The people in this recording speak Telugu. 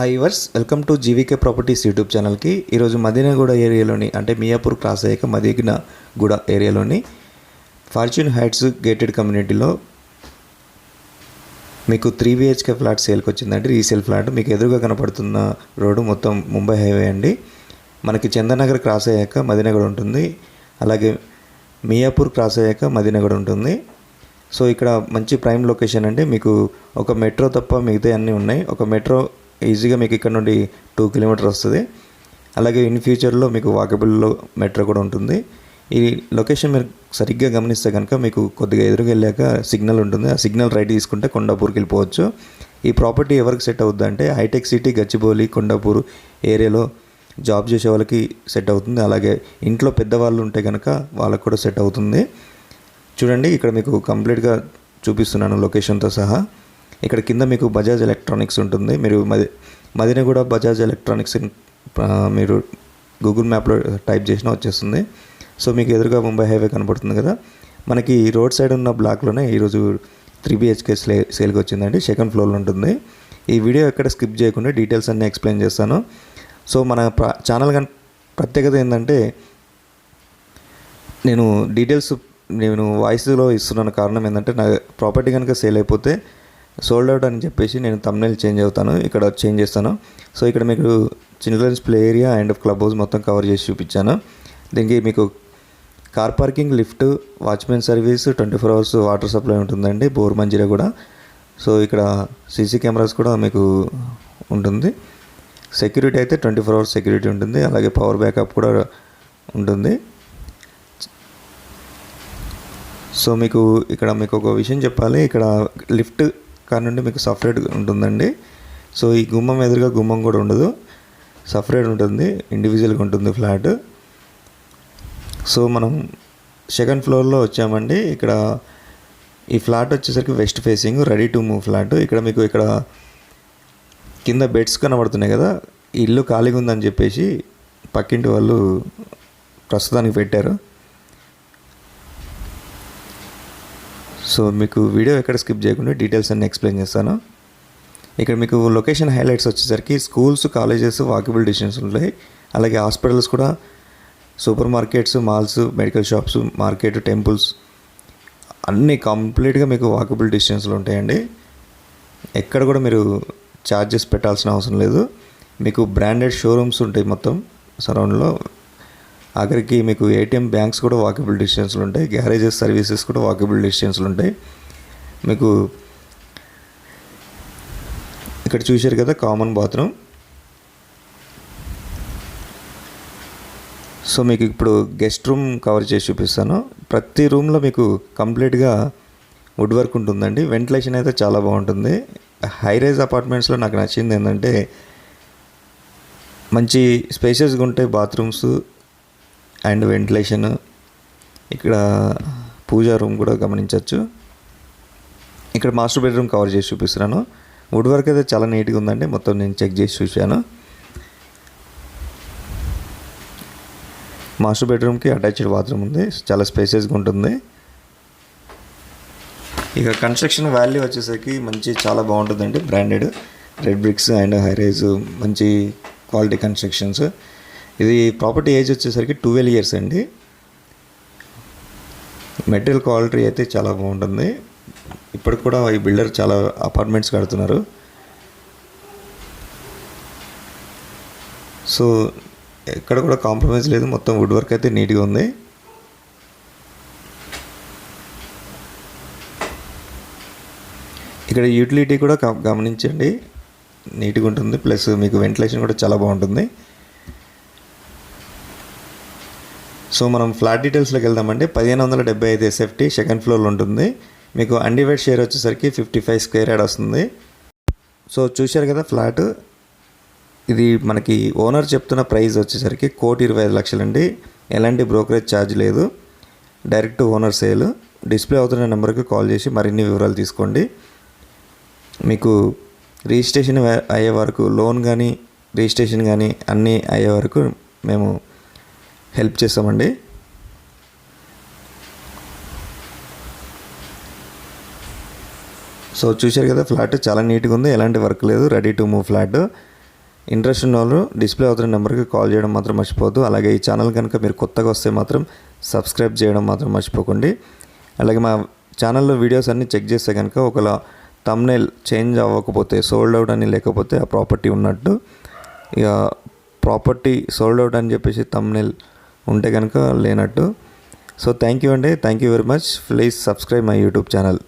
Hi viewers welcome to GVK properties YouTube ఛానల్కి. ఈరోజు మదీనాగూడ ఏరియాలోని అంటే మియాపూర్ క్రాస్ అయ్యాక మదీనాగూడ ఏరియాలోని ఫార్చ్యూన్ హైట్స్ గేటెడ్ కమ్యూనిటీలో మీకు 3 BHK ఫ్లాట్ సేల్కి వచ్చిందండి. రీసేల్ ఫ్లాట్ మీకు ఎదురుగా కనపడుతున్న రోడ్డు మొత్తం ముంబై హైవే అండి. మనకి చందనగర్ క్రాస్ అయ్యాక మదీనాగూడ ఉంటుంది, అలాగే మియాపూర్ క్రాస్ అయ్యాక మదీనాగూడ ఉంటుంది. సో ఇక్కడ మంచి ప్రైమ్ లొకేషన్ అండి. మీకు ఒక మెట్రో తప్ప మిగతా అన్నీ ఉన్నాయి. ఒక మెట్రో ఈజీగా మీకు ఇక్కడ నుండి 2 కిలోమీటర్ వస్తుంది. అలాగే ఇన్ ఫ్యూచర్లో మీకు వాకబుల్లో మెట్రో కూడా ఉంటుంది. ఈ లొకేషన్ మీరు సరిగ్గా గమనిస్తే కనుక మీకు కొద్దిగా ఎదురుగా వెళ్ళాక సిగ్నల్ ఉంటుంది. ఆ సిగ్నల్ రైట్ తీసుకుంటే కొండాపూర్కి వెళ్ళిపోవచ్చు. ఈ ప్రాపర్టీ ఎవరికి సెట్ అవుతుంది అంటే హైటెక్ సిటీ, గచ్చిబౌలి, కొండాపూర్ ఏరియాలో జాబ్ చేసే వాళ్ళకి సెట్ అవుతుంది. అలాగే ఇంట్లో పెద్దవాళ్ళు ఉంటే కనుక వాళ్ళకు కూడా సెట్ అవుతుంది. చూడండి, ఇక్కడ మీకు కంప్లీట్గా చూపిస్తున్నాను లొకేషన్తో సహా. ఇక్కడ కింద మీకు బజాజ్ ఎలక్ట్రానిక్స్ ఉంటుంది. మీరు మదీనాగూడ బజాజ్ ఎలక్ట్రానిక్స్ మీరు గూగుల్ మ్యాప్లో టైప్ చేసినా వచ్చేస్తుంది. సో మీకు ఎదురుగా ముంబై హైవే కనపడుతుంది కదా. మనకి రోడ్ సైడ్ ఉన్న బ్లాక్లోనే ఈరోజు 3 BHK సేల్కి వచ్చిందండి. సెకండ్ ఫ్లోర్లో ఉంటుంది. ఈ వీడియో ఎక్కడ స్కిప్ చేయకుండా డీటెయిల్స్ అన్నీ ఎక్స్ప్లెయిన్ చేస్తాను. సో మన ఛానల్ ప్రత్యేకత ఏంటంటే నేను వాయిస్లో ఇస్తున్నాను. కారణం ఏంటంటే నా ప్రాపర్టీ కనుక సేల్ అయిపోతే సోల్డ్ అవుట్ అని చెప్పేసి నేను థంబ్నెయిల్ చేంజ్ చేస్తాను. సో ఇక్కడ మీకు children's play area and club house మొత్తం కవర్ చేసి చూపించాను. దీనికి మీకు car parking, lift, watchman service, 24 hours water supply ఉంటుందండి. బోర్ మంజీరా కూడా. సో ఇక్కడ సీసీ కెమెరాస్ కూడా మీకు ఉంటుంది. సెక్యూరిటీ అయితే 24 hours సెక్యూరిటీ ఉంటుంది. అలాగే పవర్ బ్యాకప్ కూడా ఉంటుంది. సో మీకు ఒక విషయం చెప్పాలి. ఇక్కడ లిఫ్ట్ కార్ నుండి మీకు సపరేట్ ఉంటుందండి. సో ఈ గుమ్మం ఎదురుగా గుమ్మం కూడా ఉండదు, సపరేట్ ఉంటుంది, ఇండివిజువల్గా ఉంటుంది ఫ్లాట్. సో మనం సెకండ్ ఫ్లోర్లో వచ్చామండి. ఇక్కడ ఈ ఫ్లాట్ వచ్చేసరికి west facing, ready to move flat. ఇక్కడ కింద బెడ్స్ కనబడుతున్నాయి కదా. ఈ ఇల్లు ఖాళీగా ఉందని చెప్పేసి పక్కింటి వాళ్ళు ప్రస్తుతానికి పెట్టారు. సో మీకు వీడియో ఎక్కడ స్కిప్ చేయకుండా డీటెయిల్స్ అన్నీ ఎక్స్ప్లెయిన్ చేస్తాను. ఇక్కడ మీకు లొకేషన్ హైలైట్స్ వచ్చేసరికి స్కూల్స్, కాలేజెస్ వాకబుల్ డిస్టెన్స్ ఉంటాయి. అలాగే హాస్పిటల్స్ కూడా, super markets, malls, medical shops, market, temples అన్నీ కంప్లీట్గా మీకు వాకబుల్ డిస్టెన్స్లో ఉంటాయండి. ఎక్కడ కూడా మీరు ఛార్జెస్ పెట్టాల్సిన అవసరం లేదు. మీకు బ్రాండెడ్ షోరూమ్స్ ఉంటాయి మొత్తం సరౌండ్లో. ఆఖరికి మీకు ATM, బ్యాంక్స్ కూడా వాకబుల్ డిస్టెన్స్లో ఉంటాయి. గ్యారేజెస్, సర్వీసెస్ కూడా వాకబుల్ డిస్టెన్స్లో ఉంటాయి. మీకు ఇక్కడ చూశారు కదా కామన్ బాత్రూమ్. సో మీకు ఇప్పుడు గెస్ట్ రూమ్ కవర్ చేసి చూపిస్తాను. ప్రతి రూమ్లో మీకు కంప్లీట్గా వుడ్ వర్క్ ఉంటుందండి. వెంటిలేషన్ అయితే చాలా బాగుంటుంది. హై రైజ్ అపార్ట్మెంట్స్లో నాకు నచ్చింది ఏంటంటే మంచి స్పేషియస్గా ఉంటాయి బాత్రూమ్స్ అండ్ వెంటిలేషన్. ఇక్కడ పూజా రూమ్ కూడా గమనించవచ్చు. ఇక్కడ మాస్టర్ బెడ్రూమ్ కవర్ చేసి చూపిస్తున్నాను. వుడ్ వర్క్ అయితే చాలా నీట్గా ఉందండి. మొత్తం నేను చెక్ చేసి చూశాను. మాస్టర్ బెడ్రూమ్కి అటాచ్డ్ బాత్రూమ్ ఉంది. చాలా స్పేసెస్గా ఉంటుంది. ఇక కన్స్ట్రక్షన్ వాల్యూ వచ్చేసరికి చాలా బాగుంటుందండి. Branded red bricks and high rise మంచి క్వాలిటీ కన్స్ట్రక్షన్స్. ఇది ప్రాపర్టీ ఏజ్ వచ్చేసరికి 12 years అండి. మెటీరియల్ క్వాలిటీ అయితే చాలా బాగుంటుంది. ఇప్పటికి కూడా ఈ బిల్డర్ చాలా అపార్ట్మెంట్స్ కడుతున్నారు. సో ఎక్కడ కూడా కాంప్రమైజ్ లేదు. మొత్తం వుడ్ వర్క్ అయితే నీట్గా ఉంది. ఇక్కడ యూటిలిటీ కూడా గమనించండి, నీట్గా ఉంటుంది. ప్లస్ మీకు వెంటిలేషన్ కూడా చాలా బాగుంటుంది. సో మనం ఫ్లాట్ డీటెయిల్స్లోకి వెళ్దామండి. 1575 SFT సెకండ్ ఫ్లోర్లో ఉంటుంది. మీకు అన్డివైడ్ షేర్ వచ్చేసరికి 55 square yard వస్తుంది. సో చూశారు కదా ఫ్లాట్. ఇది మనకి ఓనర్ చెప్తున్న ప్రైస్ వచ్చేసరికి 1,25,00,000 అండి. ఎలాంటి బ్రోకరేజ్ ఛార్జ్ లేదు. Direct owner sale. డిస్ప్లే అవుతున్న నెంబర్కి కాల్ చేసి మరిన్ని వివరాలు తీసుకోండి. మీకు రిజిస్ట్రేషన్ అయ్యే వరకు, లోన్ కానీ రిజిస్ట్రేషన్ కానీ అన్నీ అయ్యే వరకు మేము హెల్ప్ చేస్తామండి. సో చూశారు కదా ఫ్లాట్ చాలా నీట్గా ఉంది. ఎలాంటి వర్క్ లేదు. Ready to move flat. Interest ఉన్న వాళ్ళు డిస్ప్లే అవుతున్న నెంబర్కి కాల్ చేయడం మాత్రం మర్చిపోవద్దు. అలాగే ఈ ఛానల్ కనుక మీరు కొత్తగా వస్తే మాత్రం సబ్స్క్రైబ్ చేయడం మాత్రం మర్చిపోకండి. అలాగే మా ఛానల్లో వీడియోస్ అన్నీ చెక్ చేస్తే కనుక ఒకవేళ థంబ్నెయిల్ చేంజ్ అవ్వకపోతే, సోల్డ్ అవుట్ అని లేకపోతే ఆ ప్రాపర్టీ ఉన్నట్టు. ఇక ప్రాపర్టీ సోల్డ్ అవుట్ అని చెప్పేసి థంబ్నెయిల్ ఉంటే కనుక లేనట్టు. సో థ్యాంక్ యూ అండి. Thank you very much. Please subscribe my YouTube channel.